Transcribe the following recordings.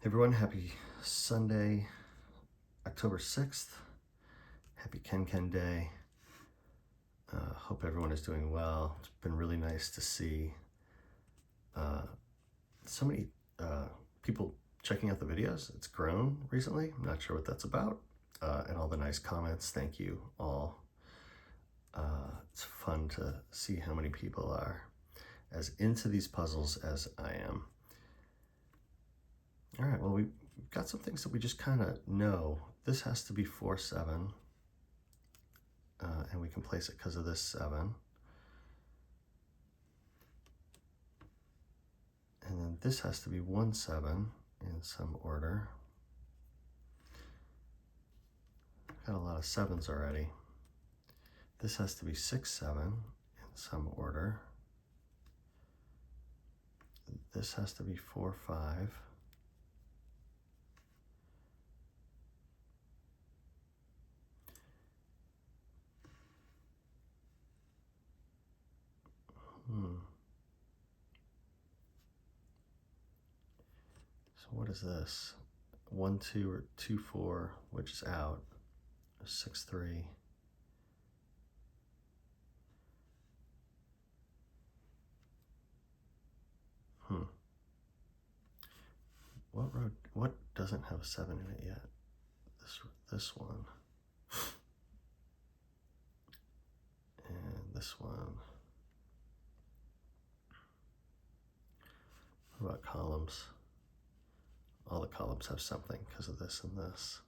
Everyone, happy Sunday, October 6th. Happy KenKen Day. Hope everyone is doing well. It's been really nice to see so many people checking out the videos. It's grown recently. I'm not sure what that's about. And all the nice comments. Thank you all. It's fun to see how many people are as into these puzzles as I am. All right, well, we've got some things that we just kind of know. This has to be 4, 7. And we can place it because of this 7. And then this has to be 1, 7 in some order. Got a lot of 7s already. This has to be 6, 7 in some order. This has to be 4, 5. So what is this? 1, 2, or 2, 4, which is out. 6, 3. What road? What doesn't have a 7 in it yet? This one. And this one. What about columns? All the columns have something because of this and this.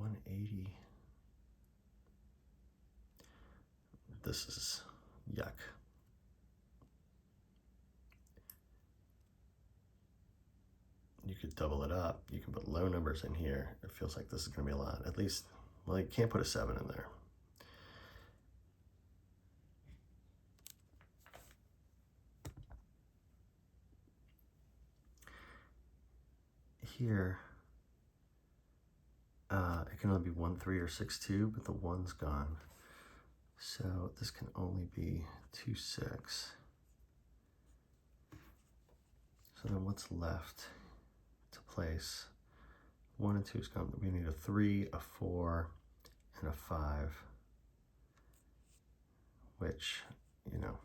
$180. This is yuck. You could double it up. You can put low numbers in here. It feels like this is going to be a lot. At least, well, you can't put a 7 in there. Here, it can only be 1, 3, or 6, 2, but the 1's gone. So this can only be 2, 6. So then what's left to place? 1 and 2 is gone. We need a 3, a 4, and a 5, which, you know,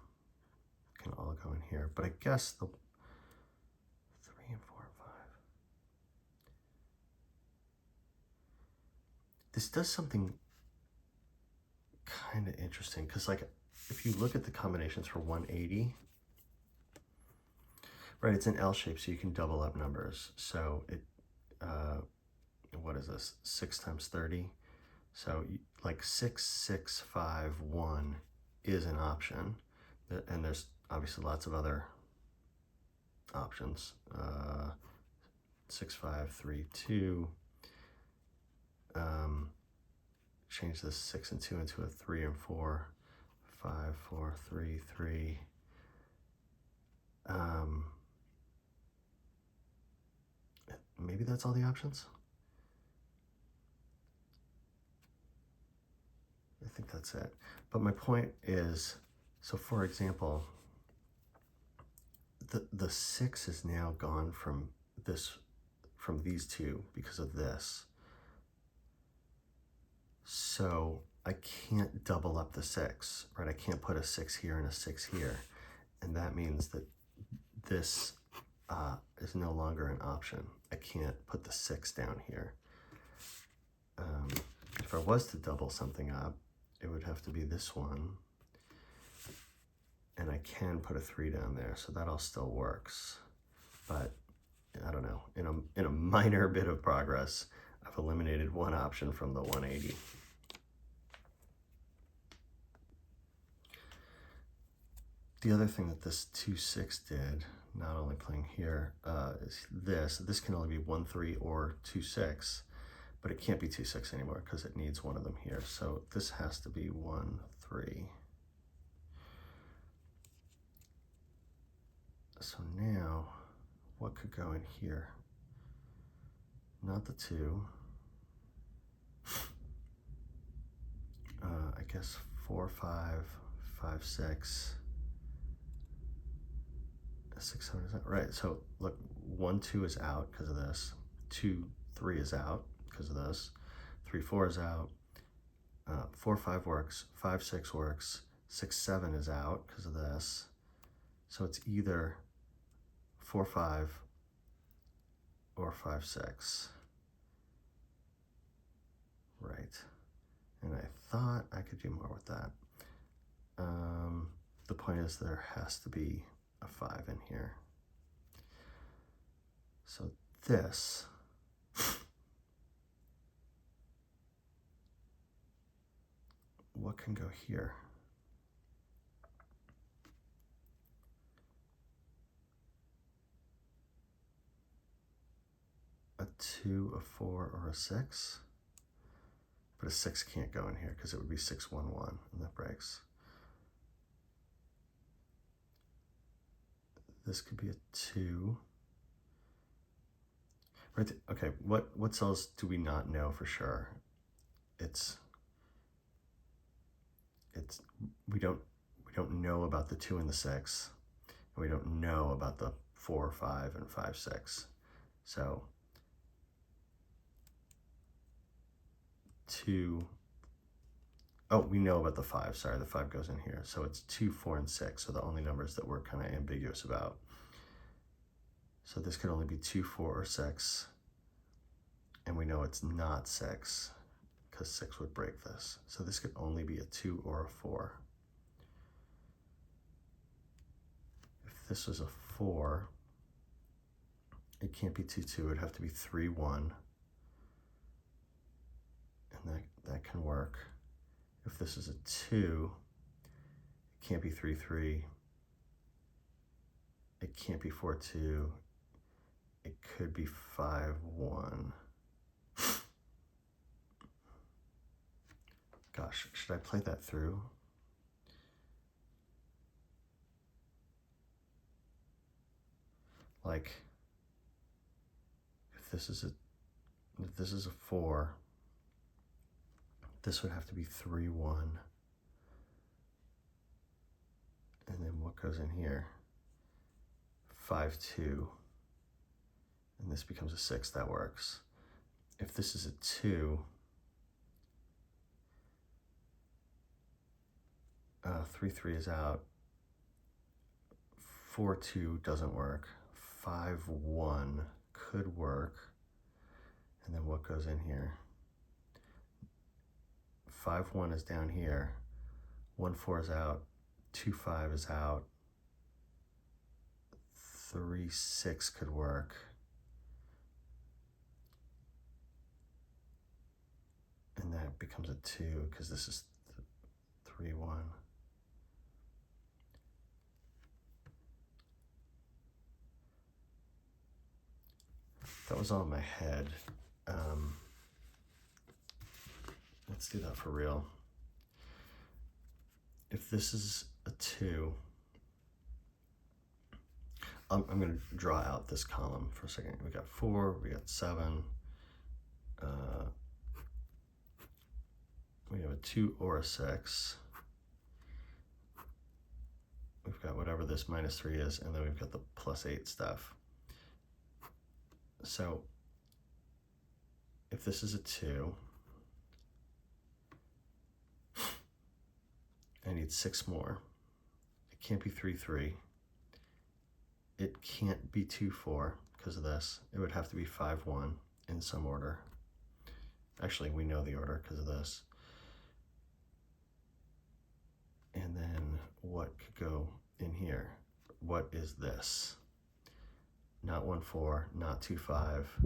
can all go in here. But I guess the 3 and 4 and 5. This does something kind of interesting because, like, if you look at the combinations for 180, right, it's an L shape, so you can double up numbers. So it, what is this? 6 times 30. So like 6, 6, 5, 1 is an option, and there's obviously lots of other options. 6, 5, 3, 2. Change this 6 and 2 into a 3 and 4. 5, 4, 3, 3. Maybe that's all the options. I think that's it. But my point is, so for example, the 6 is now gone from these two because of this. So I can't double up the 6, right? I can't put a 6 here and a 6 here. And that means that this is no longer an option. I can't put the 6 down here. If I was to double something up, it would have to be this one. And I can put a 3 down there, so that all still works. But I don't know, in a minor bit of progress, I've eliminated one option from the 180. The other thing that this 2, 6 did, not only playing here, is this. This can only be 1, 3 or 2, 6, but it can't be 2, 6 anymore because it needs one of them here. So this has to be 1, 3. So now, what could go in here? Not the 2. guess 4, 5, 5, 6, 6, 7 is out. Right, so look, 1, 2 is out because of this. 2, 3 is out because of this. 3, 4 is out. 4, 5 works. 5, 6 works. 6, 7 is out because of this. So it's either 4, 5 or 5, 6. Right. And I thought I could do more with that. The point is there has to be a 5 in here. So this what can go here? A 2, a 4, or a 6? But a 6 can't go in here because it would be 6, 1, 1, and that breaks. This could be a 2. Right. Okay, what cells do we not know for sure? We don't know about the 2 and the 6, and we don't know about the 4, 5, and 5, 6. So 2. Oh, we know about the 5. Sorry, the 5 goes in here. So it's 2, 4, and 6. So the only numbers that we're kind of ambiguous about. So this could only be 2, 4, or 6. And we know it's not 6 because 6 would break this. So this could only be a 2 or a 4. If this was a 4, it can't be 2, 2. It'd have to be 3, 1. And that can work. If this is a 2, it can't be 3, 3. It can't be 4, 2. It could be 5, 1. Gosh, should I play that through? Like, if this is a 4, this would have to be 3, 1. And then what goes in here? 5, 2. And this becomes a 6, that works. If this is a 2, 3, 3 is out. 4, 2 doesn't work. 5, 1 could work. And then what goes in here? 5, 1 is down here. 1, 4 is out. 2, 5 is out. 3, 6 could work. And that becomes a 2 because this is 3, 1. That was all in my head. Let's do that for real. If this is a 2, I'm going to draw out this column for a second. We got 4, we got 7. We have a 2 or a 6. We've got whatever this -3 is, and then we've got the +8 stuff. So if this is a 2, I need 6 more. It can't be 3, 3. It can't be 2, 4 because of this. It would have to be 5, 1 in some order. Actually, we know the order because of this. And then what could go in here? What is this? Not 1, 4, not 2, 5.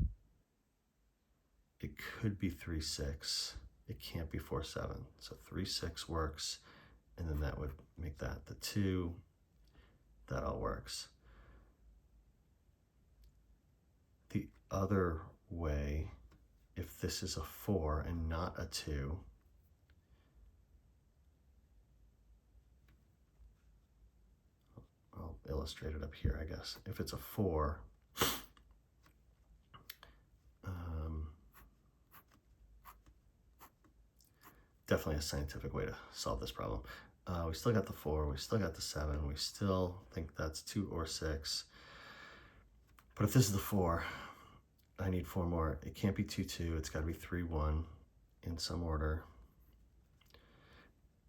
It could be 3, 6. It can't be 4, 7. So 3, 6 works, and then that would make that the 2. That all works. The other way, if this is a 4 and not a 2, I'll illustrate it up here, I guess. If it's a 4, definitely a scientific way to solve this problem. We still got the 4, we still got the 7, we still think that's 2 or 6. But if this is the 4, I need 4 more. It can't be 2, 2, it's gotta be 3, 1 in some order.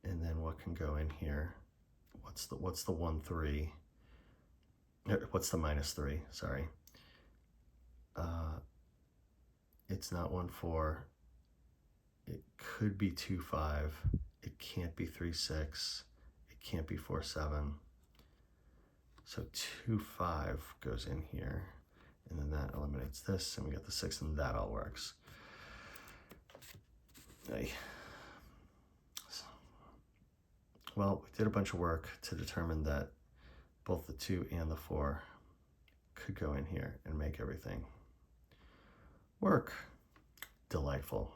And then what can go in here? What's the 1, 3? What's the minus 3? Sorry. It's not 1, 4. It could be 2, 5. It can't be 3, 6. It can't be 4, 7. So 2, 5 goes in here, and then that eliminates this, and we get the 6, and that all works. Well, we did a bunch of work to determine that both the 2 and the 4 could go in here and make everything work. Delightful.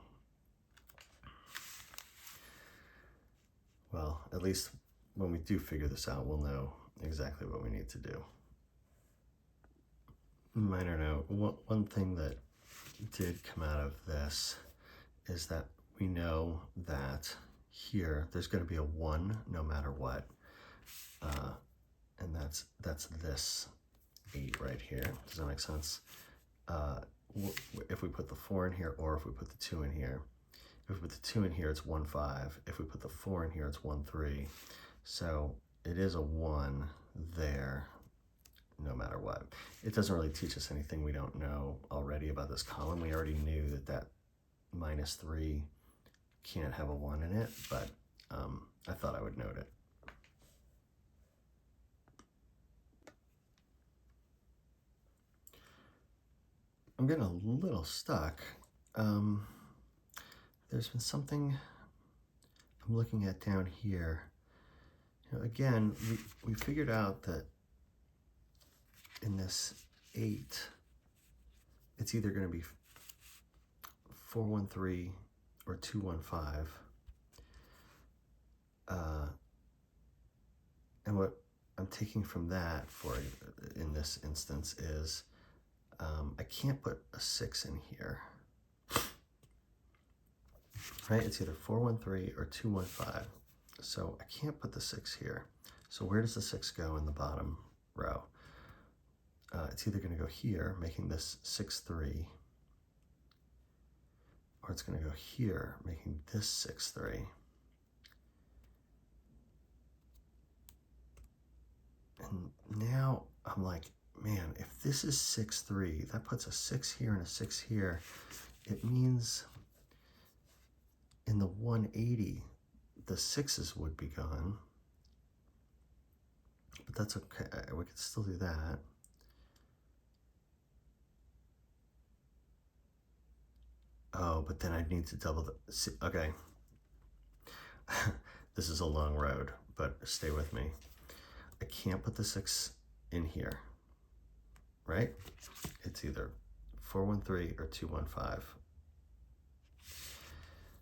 Well, at least when we do figure this out, we'll know exactly what we need to do. Minor note, one thing that did come out of this is that we know that here there's going to be a 1 no matter what, and that's this 8 right here. Does that make sense? If we put the 4 in here, or if we put the 2 in here. If we put the 2 in here, it's 1, 5. If we put the 4 in here, it's 1, 3. So it is a 1 there, no matter what. It doesn't really teach us anything we don't know already about this column. We already knew that minus 3 can't have a 1 in it, but I thought I would note it. I'm getting a little stuck. There's been something I'm looking at down here. You know, again, we figured out that in this 8, it's either going to be 413 or 215. And what I'm taking from that in this instance is I can't put a 6 in here. Right? It's either 413 or 215. So I can't put the 6 here. So where does the 6 go in the bottom row? It's either going to go here, making this 6, 3, or it's going to go here, making this 6, 3. And now I'm like, man, if this is 6, 3, that puts a 6 here and a 6 here. It means in the 180, the 6s would be gone. But that's okay. We could still do that. Oh, but then I'd need to double the... Okay. This is a long road, but stay with me. I can't put the 6 in here, right? It's either 413 or 215.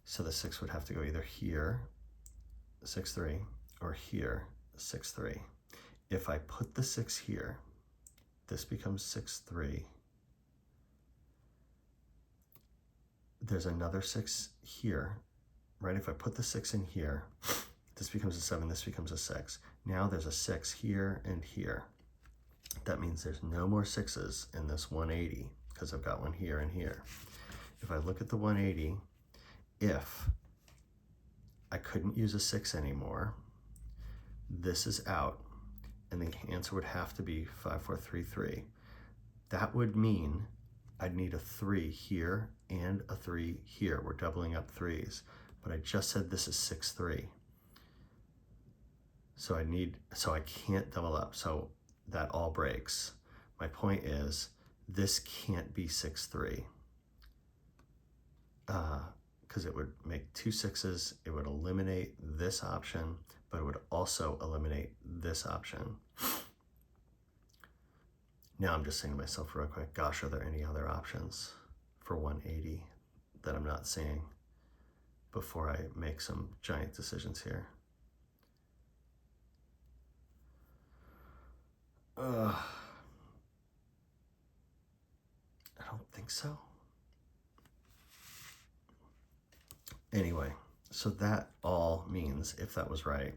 So the 6 would have to go either here, 6, 3, or here, 6, 3. If I put the 6 here, this becomes 6, 3. There's another 6 here, right? If I put the 6 in here, this becomes a 7, this becomes a 6. Now there's a 6 here and here. That means there's no more 6s in this 180 because I've got one here and here. If I look at the 180, if I couldn't use a 6 anymore, this is out, and the answer would have to be 5, 4, 3, 3. That would mean I'd need a 3 here and a 3 here. We're doubling up 3s, but I just said this is 6, 3. So I can't double up, so that all breaks. My point is, this can't be 6, 3. Because it would make 2 6s, it would eliminate this option, but it would also eliminate this option. Now I'm just saying to myself real quick, gosh, are there any other options for 180 that I'm not seeing before I make some giant decisions here? I don't think so. Anyway, So that all means, if that was right,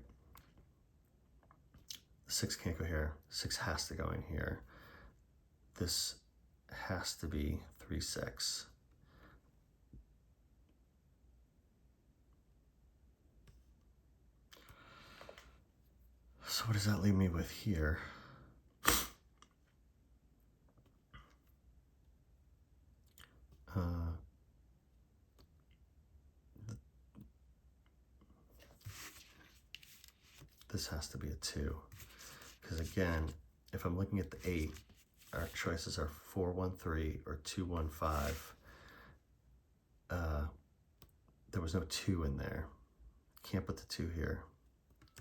6 can't go here, 6 has to go in here. This has to be 3, 6. So what does that leave me with here? This has to be a 2. Because again, if I'm looking at the 8, our choices are 4, 1, 3 or 2, 1, 5. There was no 2 in there. Can't put the 2 here.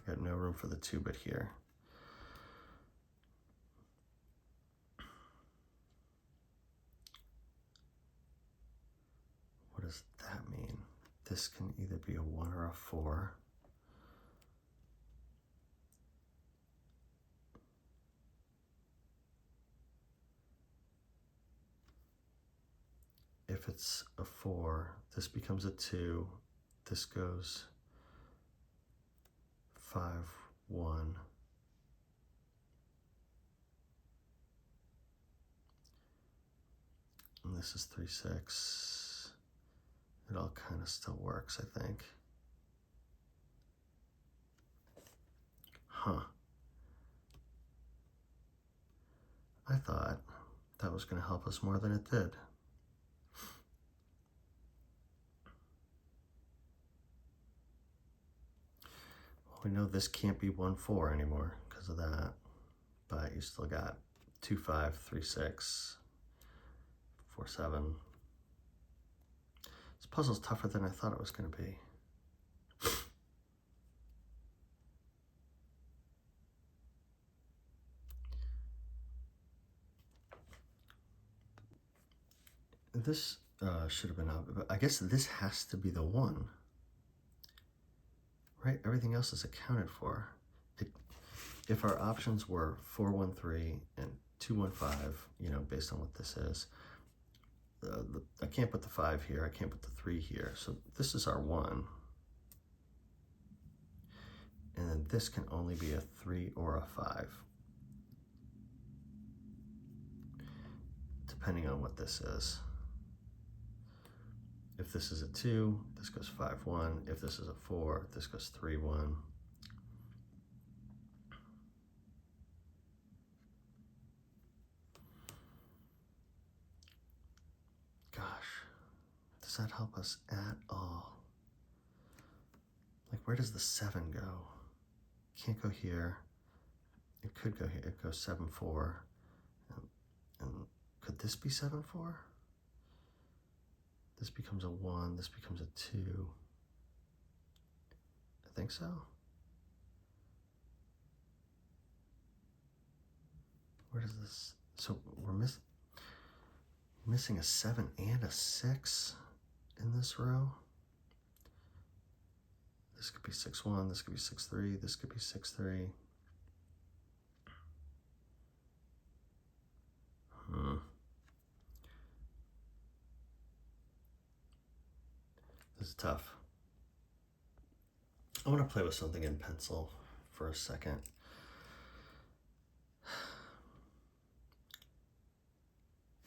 Got no room for the 2 but here. What does that mean? This can either be a 1 or a 4. If it's a 4, this becomes a 2. This goes 5, 1. And this is 3, 6. It all kind of still works, I think. Huh. I thought that was going to help us more than it did. Well, we know this can't be 1, 4 anymore because of that. But you still got 2, 5, 3, 6, 4, 7. This puzzle's tougher than I thought it was going to be. This should have been up, but I guess this has to be the 1. Right? Everything else is accounted for. If our options were 4, 1, 3 and 2, 1, 5, you know, based on what this is, I can't put the 5 here, I can't put the 3 here. So this is our 1. And then this can only be a 3 or a 5. Depending on what this is. If this is a 2, this goes 5, 1. If this is a 4, this goes 3, 1. Gosh, does that help us at all? Like, where does the 7 go? Can't go here. It could go here. It goes 7, 4. And could this be 7, 4? This becomes a 1. This becomes a 2. I think so. Where does this? So we're missing a 7 and a 6 in this row. This could be 6, 1. This could be 6, 3. This could be 6, 3. This is tough. I want to play with something in pencil for a second.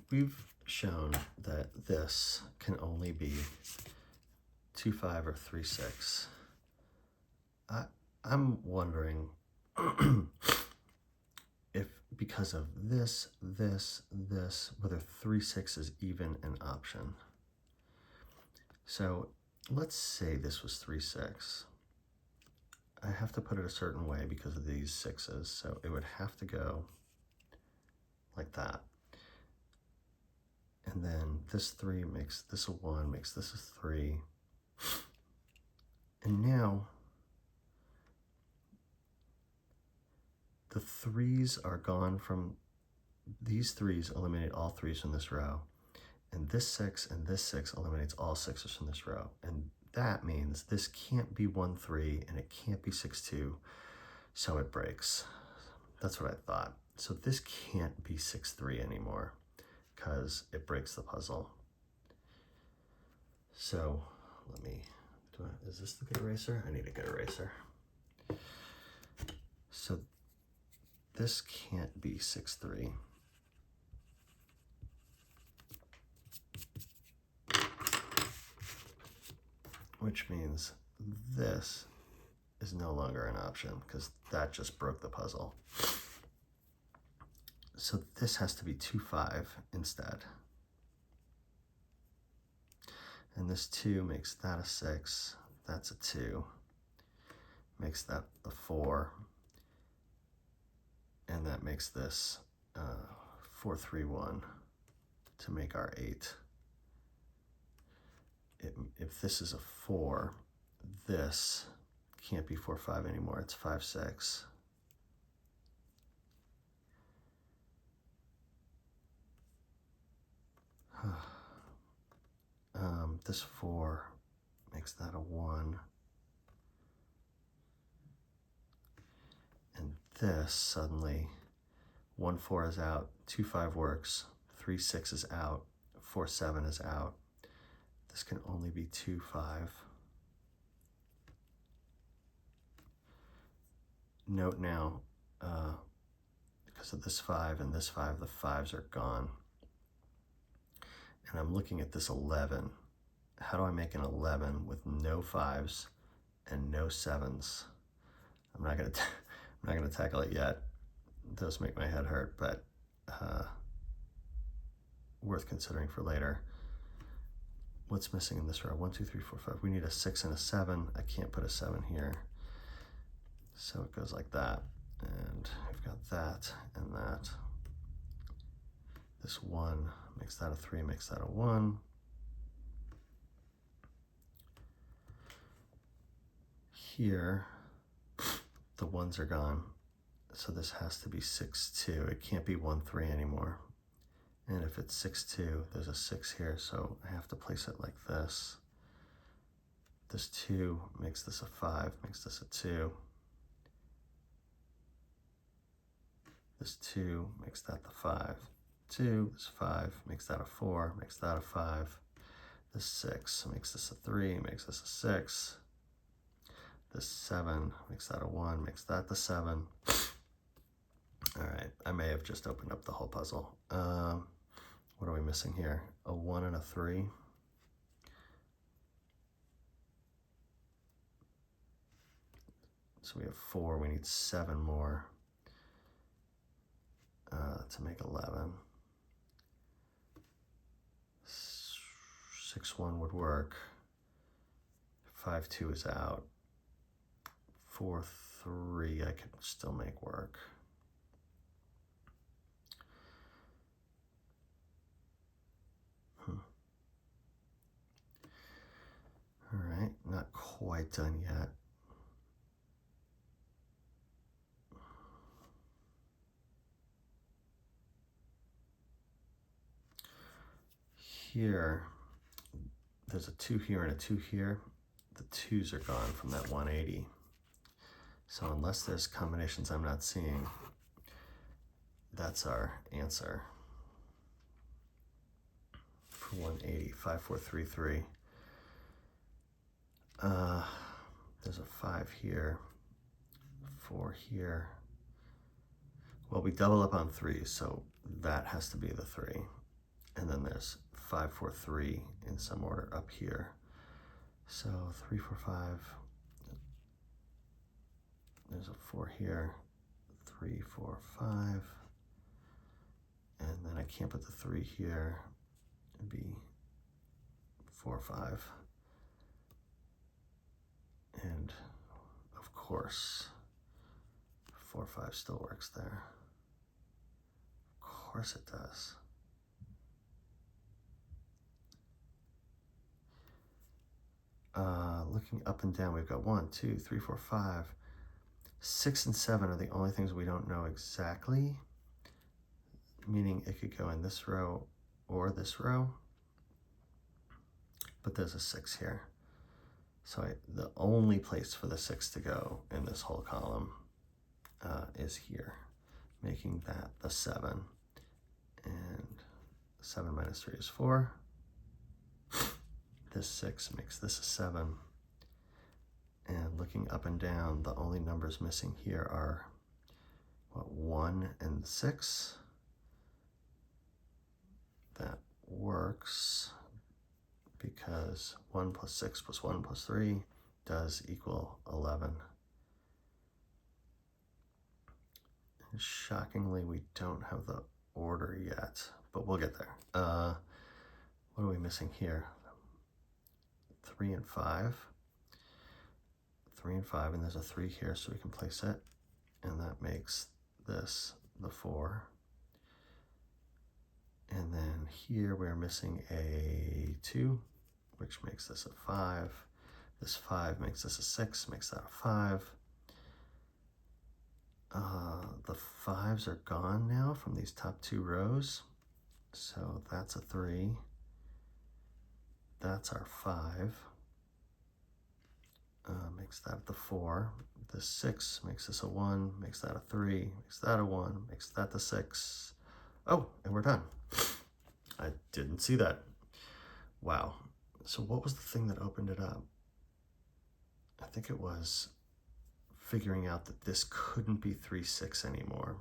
We've shown that this can only be 2, 5 or 3, 6. I'm wondering if because of this, whether 3, 6 is even an option. So let's say this was 3, 6. I have to put it a certain way because of these 6s. So it would have to go like that. And then this 3 makes this a 1, makes this a 3. And now the 3s are gone from, these 3s eliminate all 3s from this row. And this 6 and this 6 eliminates all 6s from this row. And that means this can't be 1, 3 and it can't be 6, 2. So it breaks. That's what I thought. So this can't be 6, 3 anymore because it breaks the puzzle. So let me, Is this the good eraser? I need a good eraser. So this can't be 6-3. Which means this is no longer an option because that just broke the puzzle. So this has to be 2-5 instead. And this 2 makes that a 6. That's a 2. Makes that the 4. And that makes this 4-3-1 to make our 8. If this is a 4, this can't be 4-5 anymore. It's 5-6. This 4 makes that a 1. And this suddenly, 1-4 is out, 2-5 works, 3-6 is out, 4-7 is out. This can only be 2-5. Note now, because of this 5 and this 5, the 5s are gone. And I'm looking at this 11. How do I make an 11 with no 5s and no 7s? I'm not gonna tackle it yet. Those make my head hurt, but worth considering for later. What's missing in this row? 1, 2, 3, 4, 5. We need a 6 and a 7. I can't put a 7 here. So it goes like that. And we've got that and that. This 1 makes that a 3, makes that a 1. Here, the 1s are gone. So this has to be 6-2. It can't be 1-3 anymore. And if it's 6-2, there's a 6 here, so I have to place it like this. This 2 makes this a 5, makes this a 2. This 2 makes that the 5. 2, this 5 makes that a 4, makes that a 5. This 6 makes this a 3, makes this a 6. This 7 makes that a 1, makes that the 7. All right, I may have just opened up the whole puzzle. What are we missing here? A 1 and a 3. So we have 4, we need 7 more to make 11. 6-1 would work. 5-2 is out. 4-3 I could still make work. All right, not quite done yet. Here, there's a 2 here and a 2 here. The 2s are gone from that 180. So unless there's combinations I'm not seeing, that's our answer for 180, 5, 4, 3, 3. There's a 5 here, 4 here. Well, we double up on 3, so that has to be the 3. And then there's 5, 4, 3 in some order up here. So 3, 4, 5. There's a 4 here, 3, 4, 5. And then I can't put the 3 here. It'd be 4, 5. And of course, 4, 5 still works there. Of course it does. Looking up and down, we've got 1, 2, 3, 4, 5. 6 and 7 are the only things we don't know exactly, meaning it could go in this row or this row, but there's a 6 here. So the only place for the 6 to go in this whole column is here, making that the 7. And 7 minus 3 is 4. This 6 makes this a 7. looking up and down, the only numbers missing here are, what, 1 and 6. That works because 1 plus 6 plus 1 plus 3 does equal 11. And shockingly, we don't have the order yet, but we'll get there. What are we missing here? 3 and 5. 3 and 5, and there's a 3 here, so we can place it. And that makes this the 4. And then here we're missing a 2, which makes this a 5. This 5 makes this a 6, makes that a 5. The 5s are gone now from these top 2 rows. So that's a 3. That's our 5. Makes that the 4. The 6 makes this a 1, makes that a 3, makes that a 1, makes that the 6. Oh, and we're done. I didn't see that. Wow. So what was the thing that opened it up? I think it was figuring out that this couldn't be 3, 6 anymore.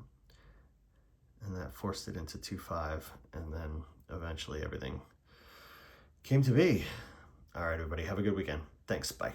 And that forced it into 2, 5. And then eventually everything came to be. All right, everybody, have a good weekend. Thanks. Bye.